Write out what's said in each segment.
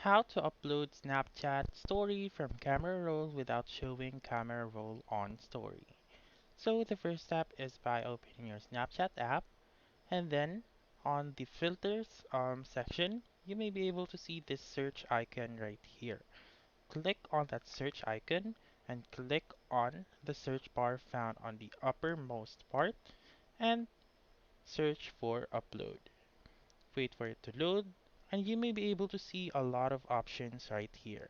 How to upload Snapchat story from camera roll without showing camera roll on story. So the first step is by opening your Snapchat app, and then on the filters section, you may be able to see this search icon right here. Click on that search icon and click on the search bar found on the uppermost part and search for upload. Wait for it to load, and you may be able to see a lot of options right here.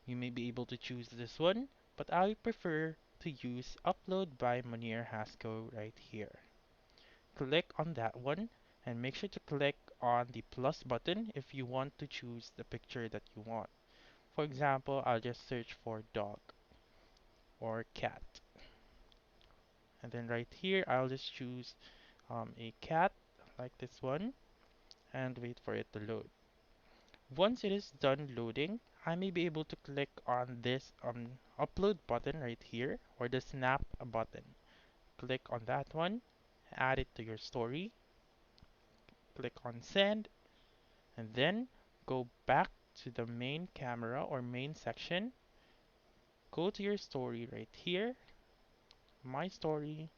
You may be able to choose this one, but I prefer to use Upload by Munir Haskell right here. Click on that one and make sure to click on the plus button if you want to choose the picture that you want. For example, I'll just search for dog or cat. And then right here, I'll just choose a cat like this one and wait for it to load. Once it is done loading, I may be able to click on this upload button right here or the snap button. Click on that one, add it to your story, click on send, and then go back to the main camera or main section. Go to your story right here, my story,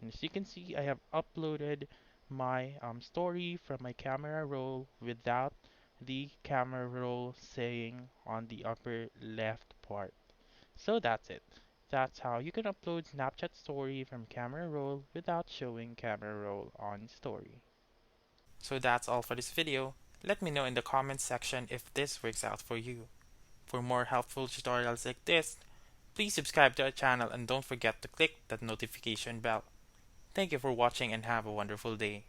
and as you can see, I have uploaded my story from my camera roll without the camera roll saying on the upper left part. So that's it. That's how you can upload Snapchat story from camera roll without showing camera roll on story. So that's all for this video. Let me know in the comments section if this works out for you. For more helpful tutorials like this, please subscribe to our channel and don't forget to click that notification bell. Thank you for watching and have a wonderful day.